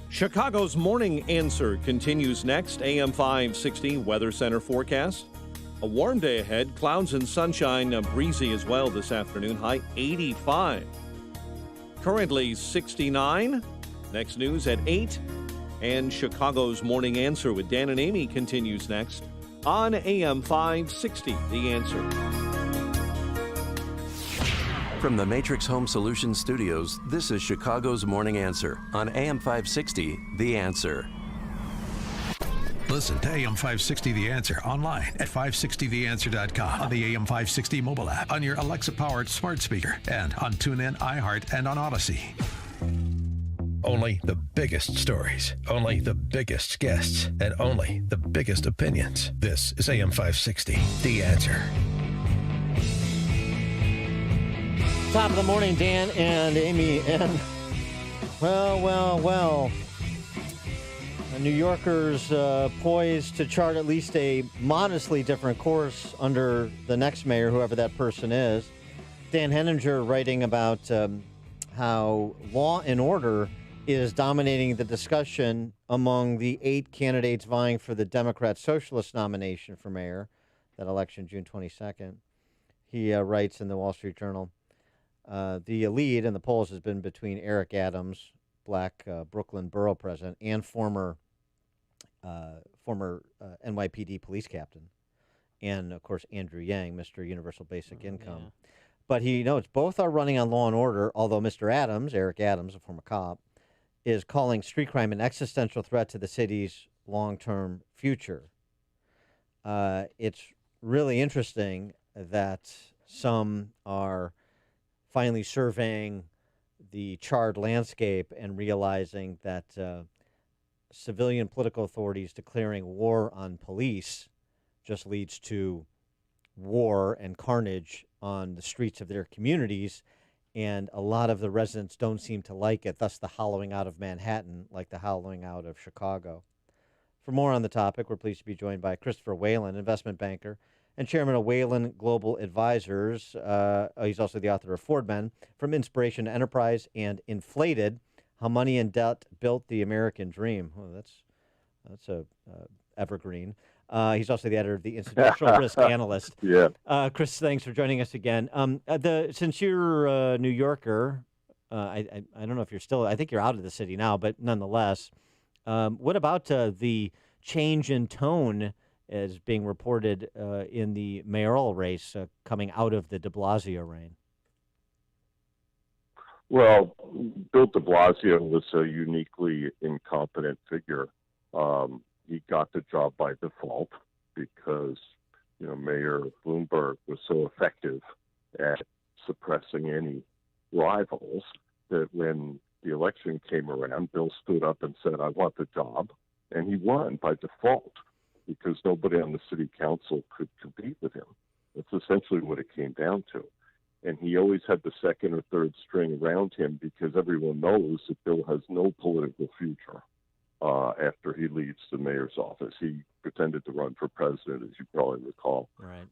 Chicago's Morning Answer continues next. AM 560 Weather Center forecast. A warm day ahead. Clouds and sunshine, breezy as well this afternoon. High 85. Currently 69. Next news at 8. And Chicago's Morning Answer with Dan and Amy continues next on AM 560. The Answer. From the Matrix Home Solutions Studios, this is Chicago's Morning Answer on AM 560, The Answer. Listen to AM 560 The Answer online at 560theanswer.com, on the AM 560 mobile app, on your Alexa-powered smart speaker, and on TuneIn, iHeart, and on Odyssey. Only the biggest stories, only the biggest guests, and only the biggest opinions. This is AM 560 The Answer. Top of the morning, Dan and Amy, and well. New Yorkers poised to chart at least a modestly different course under the next mayor, whoever that person is. Dan Henninger writing about how law and order is dominating the discussion among the 8 candidates vying for the Democrat Socialist nomination for mayor, that election June 22nd. He writes in the Wall Street Journal, the lead in the polls has been between Eric Adams, black Brooklyn borough president, and former NYPD police captain, and, of course, Andrew Yang, Mr. Universal Basic Income. Yeah. But he notes both are running on law and order, although Mr. Adams, Eric Adams, a former cop, is calling street crime an existential threat to the city's long-term future. It's really interesting that some are finally surveying the charred landscape and realizing that civilian political authorities declaring war on police just leads to war and carnage on the streets of their communities, and a lot of the residents don't seem to like it, thus the hollowing out of Manhattan like the hollowing out of Chicago. For more on the topic, we're pleased to be joined by Christopher Whalen, investment banker and chairman of Whalen Global Advisors. He's also the author of Ford Men, From Inspiration to Enterprise, and Inflated, How Money and Debt Built the American Dream. Oh, that's a evergreen. He's also the editor of the Institutional Risk Analyst. Yeah. Chris, thanks for joining us again. Since you're a New Yorker, I don't know if you're still, I think you're out of the city now, but nonetheless, what about the change in tone as being reported in the mayoral race coming out of the de Blasio reign? Well, Bill de Blasio was a uniquely incompetent figure. He got the job by default because, Mayor Bloomberg was so effective at suppressing any rivals that when the election came around, Bill stood up and said, I want the job. And he won by default because nobody on the city council could compete with him. That's essentially what it came down to. And he always had the second or third string around him because everyone knows that Bill has no political future after he leaves the mayor's office. He pretended to run for president, as you probably recall. Right.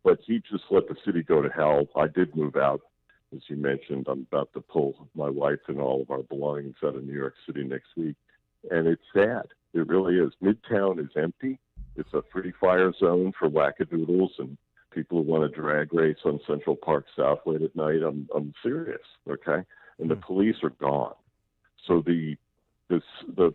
But he just let the city go to hell. I did move out, as you mentioned. I'm about to pull my wife and all of our belongings out of New York City next week. And it's sad. It really is. Midtown is empty. It's a free fire zone for wackadoodles and people who want to drag race on Central Park South late at night. I'm serious, okay? And the police are gone. So the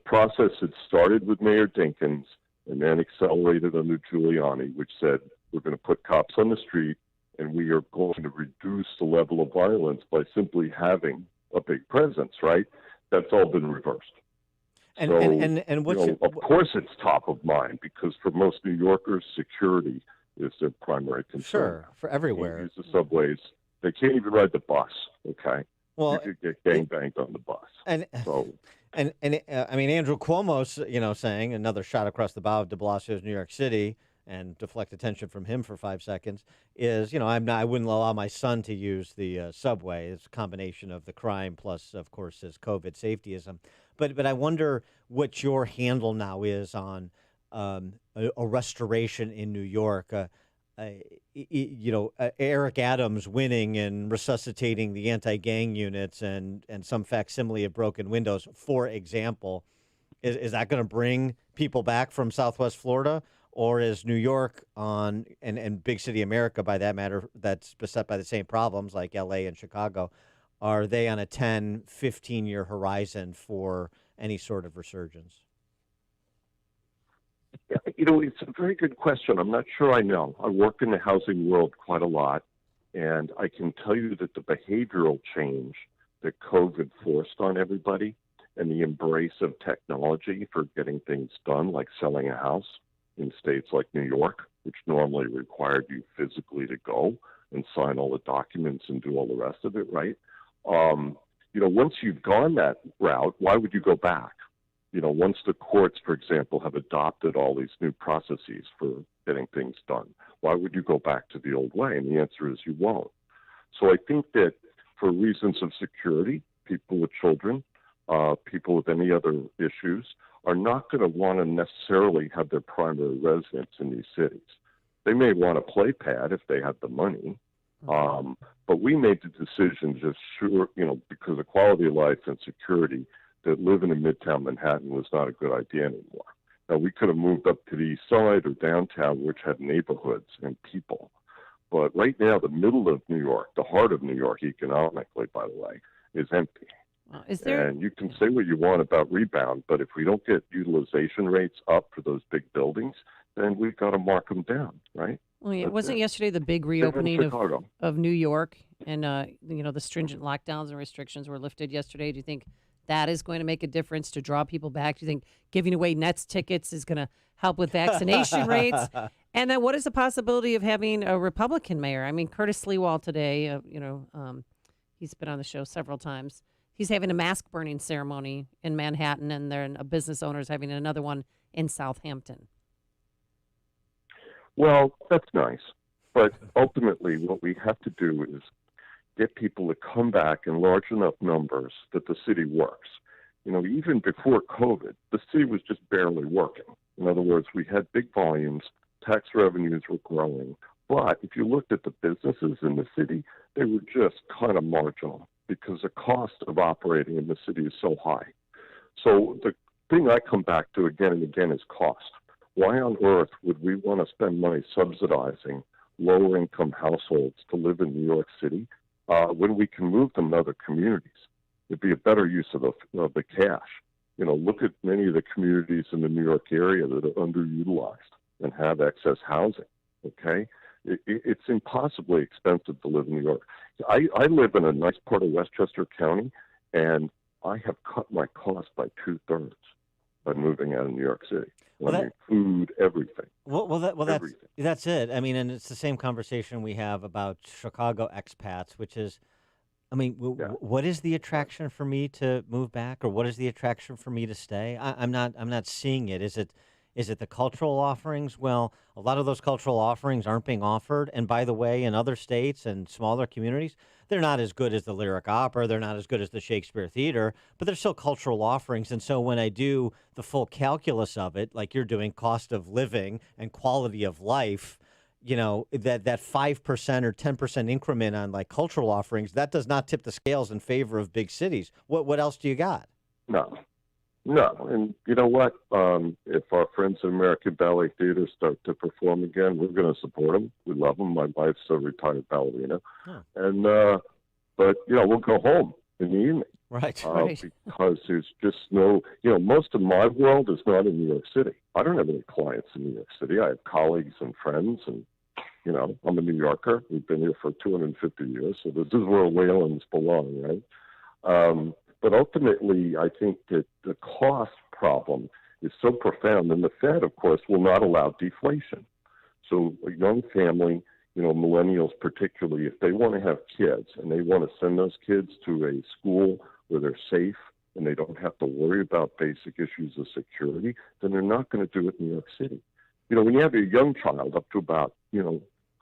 process had started with Mayor Dinkins and then accelerated under Giuliani, which said we're going to put cops on the street and we are going to reduce the level of violence by simply having a big presence, right? That's all been reversed. And what's of course it's top of mind because for most New Yorkers, security is their primary concern. Sure, for everywhere. Use the subways. They can't even ride the bus, okay? Well, you could get gangbanged on the bus. And Andrew Cuomo's, saying another shot across the bow of de Blasio's New York City and deflect attention from him for 5 seconds is, I wouldn't allow my son to use the subway. It's a combination of the crime plus, of course, his COVID safetyism. But I wonder what your handle now is on a restoration in New York. Eric Adams winning and resuscitating the anti-gang units and some facsimile of broken windows, for example, is that going to bring people back from Southwest Florida? Or is New York and big city America, by that matter, that's beset by the same problems like LA and Chicago, are they on a 10, 15-year horizon for any sort of resurgence? Yeah, it's a very good question. I'm not sure I know. I work in the housing world quite a lot, and I can tell you that the behavioral change that COVID forced on everybody and the embrace of technology for getting things done, like selling a house in states like New York, which normally required you physically to go and sign all the documents and do all the rest of it, right? Once you've gone that route, why would you go back? Once the courts, for example, have adopted all these new processes for getting things done, why would you go back to the old way? And the answer is you won't. So I think that for reasons of security, people with children, people with any other issues, are not going to want to necessarily have their primary residence in these cities. They may want a play pad if they have the money, but we made the decision because of quality of life and security, that living in Midtown Manhattan was not a good idea anymore. Now, we could have moved up to the east side or downtown, which had neighborhoods and people. But right now, the middle of New York, the heart of New York economically, by the way, is empty. And you can say what you want about rebound, but if we don't get utilization rates up for those big buildings, then we've got to mark them down, right? Well, yeah, wasn't yesterday the big reopening of New York, and the stringent lockdowns and restrictions were lifted yesterday? Do you think that is going to make a difference to draw people back? Do you think giving away Nets tickets is going to help with vaccination rates? And then what is the possibility of having a Republican mayor? I mean, Curtis Sliwell today, he's been on the show several times. He's having a mask burning ceremony in Manhattan, and then a business owner is having another one in Southampton. Well, that's nice. But ultimately, what we have to do is get people to come back in large enough numbers that the city works. Even before COVID, the city was just barely working. In other words, we had big volumes, tax revenues were growing. But if you looked at the businesses in the city, they were just kind of marginal, because the cost of operating in the city is so high. So the thing I come back to again and again is cost. Why on earth would we want to spend money subsidizing lower-income households to live in New York City when we can move them to other communities? It'd be a better use of the cash. Look at many of the communities in the New York area that are underutilized and have excess housing, okay? It's impossibly expensive to live in New York. I live in a nice part of Westchester County, and I have cut my cost by 2/3 by moving out of New York City. Food, everything. That's it. I mean, and it's the same conversation we have about Chicago expats, which is, what is the attraction for me to move back, or what is the attraction for me to stay? I'm not seeing it. Is it the cultural offerings? Well, a lot of those cultural offerings aren't being offered. And by the way, in other states and smaller communities, they're not as good as the Lyric Opera. They're not as good as the Shakespeare Theater, but they're still cultural offerings. And so when I do the full calculus of it, like you're doing, cost of living and quality of life, that 5% or 10% increment on like cultural offerings, that does not tip the scales in favor of big cities. What else do you got? No, and you know what? If our friends at American Ballet Theater start to perform again, we're going to support them. We love them. My wife's a retired ballerina, and but we'll go home in the evening, right? Because there's just no, most of my world is not in New York City. I don't have any clients in New York City. I have colleagues and friends, and I'm a New Yorker. We've been here for 250 years, so this is where Whalens belong, right? But ultimately, I think that the cost problem is so profound, and the Fed, of course, will not allow deflation. So a young family, millennials particularly, if they want to have kids and they want to send those kids to a school where they're safe and they don't have to worry about basic issues of security, then they're not going to do it in New York City. When you have a young child up to about,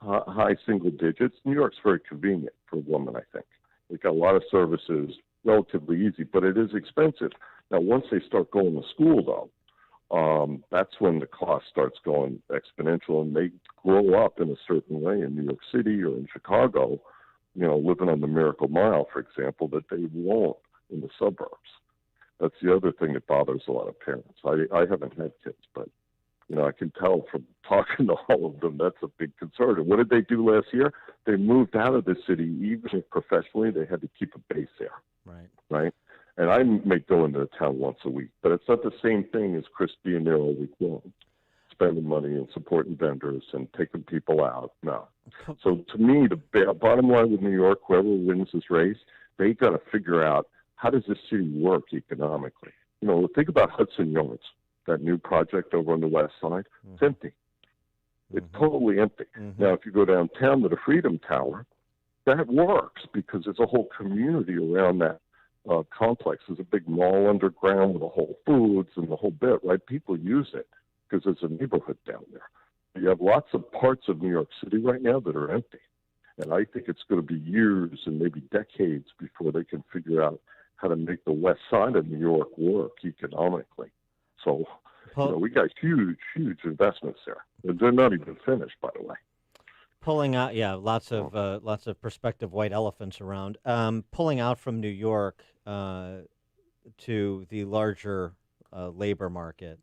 high single digits, New York's very convenient for a woman, I think. They've got a lot of services, relatively easy, but it is expensive. Now, once they start going to school, though, that's when the cost starts going exponential, and they grow up in a certain way in New York City or in Chicago, living on the Miracle Mile, for example, that they won't in the suburbs. That's the other thing that bothers a lot of parents. I haven't had kids, but I can tell from talking to all of them, that's a big concern. And what did they do last year? They moved out of the city, even if professionally they had to keep a base there. Right. And I may go into the town once a week, but it's not the same thing as Chris being there all week long, spending money and supporting vendors and taking people out. No. So to me, the bottom line with New York, whoever wins this race, they got to figure out, how does this city work economically? Think about Hudson Yards, that new project over on the west side. It's empty. It's totally empty. Now, if you go downtown to the Freedom Tower, that works because there's a whole community around that complex. There's a big mall underground with a Whole Foods and the whole bit, right? People use it because there's a neighborhood down there. You have lots of parts of New York City right now that are empty. And I think it's going to be years and maybe decades before they can figure out how to make the west side of New York work economically. So, we got huge, huge investments there. They're not even finished, by the way. Pulling out, lots of prospective white elephants around. Pulling out from New York to the larger labor market,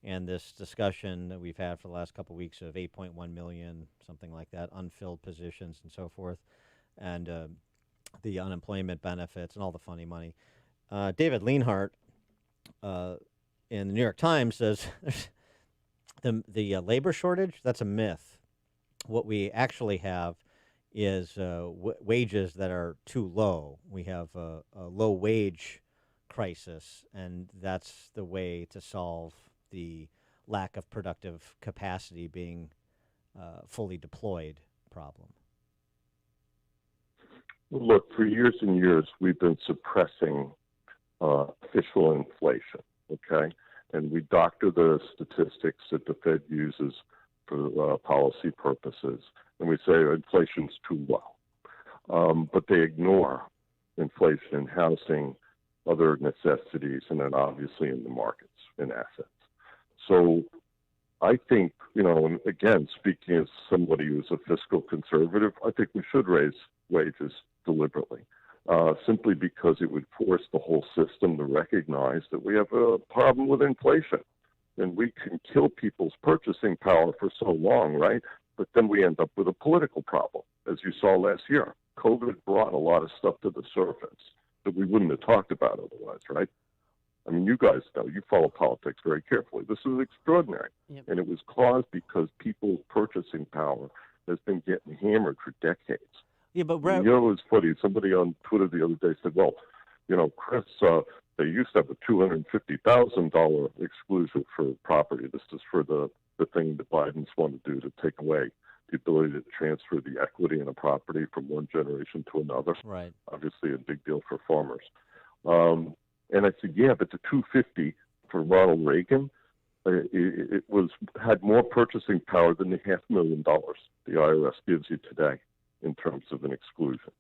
and this discussion that we've had for the last couple of weeks of 8.1 million, something like that, unfilled positions and so forth, and the unemployment benefits and all the funny money. David Leanhart in the New York Times says the labor shortage, that's a myth. What we actually have is wages that are too low. We have a low wage crisis, and that's the way to solve the lack of productive capacity being fully deployed problem. Look, for years and years, we've been suppressing official inflation, okay? And we doctor the statistics that the Fed uses for policy purposes, and we say inflation's too low. But they ignore inflation in housing, other necessities, and then obviously in the markets, in assets. So I think, and again, speaking as somebody who's a fiscal conservative, I think we should raise wages deliberately, simply because it would force the whole system to recognize that we have a problem with inflation. And we can kill people's purchasing power for so long, right? But then we end up with a political problem, as you saw last year. COVID brought a lot of stuff to the surface that we wouldn't have talked about otherwise, right? I mean, you guys know, you follow politics very carefully. This is extraordinary. Yep. And it was caused because people's purchasing power has been getting hammered for decades. Yeah, but it was funny. Somebody on Twitter the other day said, well, Chris, they used to have a $250,000 exclusion for property. This is for the thing that Biden's want to do, to take away the ability to transfer the equity in a property from one generation to another. Right. Obviously a big deal for farmers. And I said, yeah, but the $250 for Ronald Reagan, it had more purchasing power than the $500,000 the IRS gives you today in terms of an exclusion.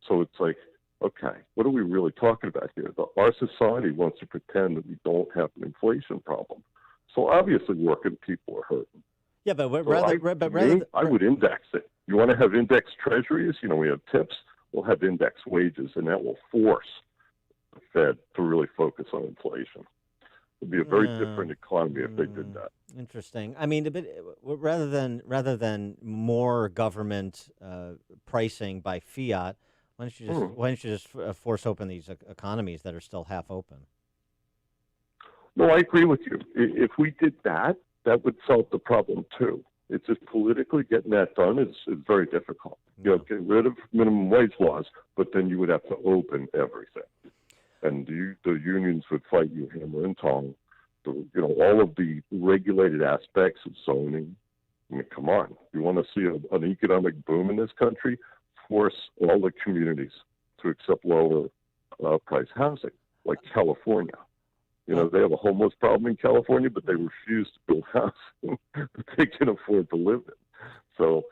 So it's like, okay, what are we really talking about here? Our society wants to pretend that we don't have an inflation problem. So obviously working people are hurting. Yeah, but I would index it. You want to have index treasuries? We have tips. We'll have index wages, and that will force the Fed to really focus on inflation. It would be a very different economy if they did that. Interesting. I mean, rather than more government pricing by fiat, why don't you just force open these economies that are still half open? No, I agree with you. If we did that, that would solve the problem too. It's just politically getting that done is very difficult. No. Get rid of minimum wage laws, but then you would have to open everything. And the unions would fight you hammer and tong. All of the regulated aspects of zoning. I mean, come on. You want to see an economic boom in this country? Force all the communities to accept lower price housing, like California. They have a homeless problem in California, but they refuse to build housing that they can afford to live in. So,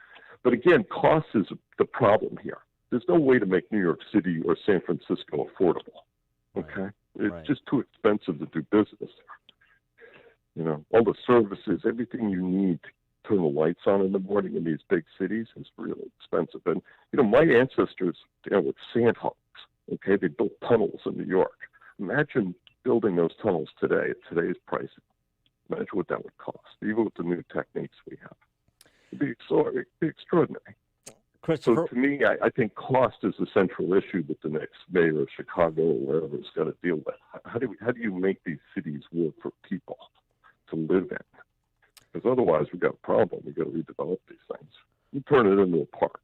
but again, cost is the problem here. There's no way to make New York City or San Francisco affordable. Okay, it's just too expensive to do business there. all the services, everything you need to turn the lights on in the morning in these big cities is really expensive. And, my ancestors, with sandhogs, okay, they built tunnels in New York. Imagine building those tunnels today at today's prices. Imagine what that would cost, even with the new techniques we have. It'd be extraordinary. Christopher, So to me, I think cost is the central issue that the next mayor of Chicago or wherever is got to deal with. How do you make these cities work for people to live in? Because otherwise, we've got a problem. We've got to redevelop these things. You turn it into a park.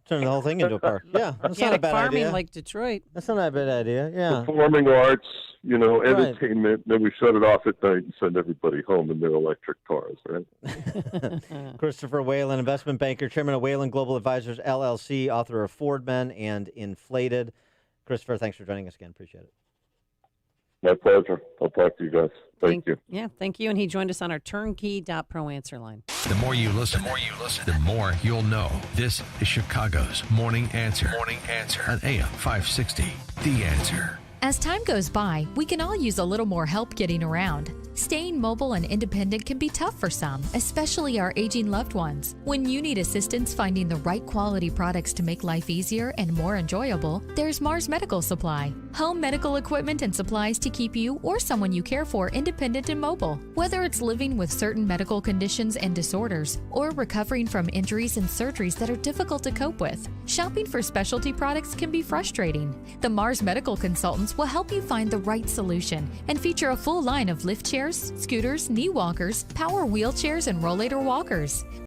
turn the whole thing into a park. Yeah, that's not a bad farming idea. like Detroit. That's not a bad idea. Yeah. Performing arts, entertainment. Then we shut it off at night and send everybody home in their electric cars, right? Christopher Whalen, investment banker, chairman of Whalen Global Advisors, LLC, author of Ford Men and Inflated. Christopher, thanks for joining us again. Appreciate it. My pleasure. I'll talk to you guys. Thank you. Yeah, thank you. And he joined us on our turnkey.pro answer line. The more you listen, the more you'll know. This is Chicago's Morning Answer. Morning Answer on AM 560. The Answer. As time goes by, we can all use a little more help getting around. Staying mobile and independent can be tough for some, especially our aging loved ones. When you need assistance finding the right quality products to make life easier and more enjoyable, there's Mars Medical Supply. Home medical equipment and supplies to keep you or someone you care for independent and mobile. Whether it's living with certain medical conditions and disorders, or recovering from injuries and surgeries that are difficult to cope with, shopping for specialty products can be frustrating. The Mars Medical Consultants will help you find the right solution and feature a full line of lift chairs, scooters, knee walkers, power wheelchairs, and rollator walkers.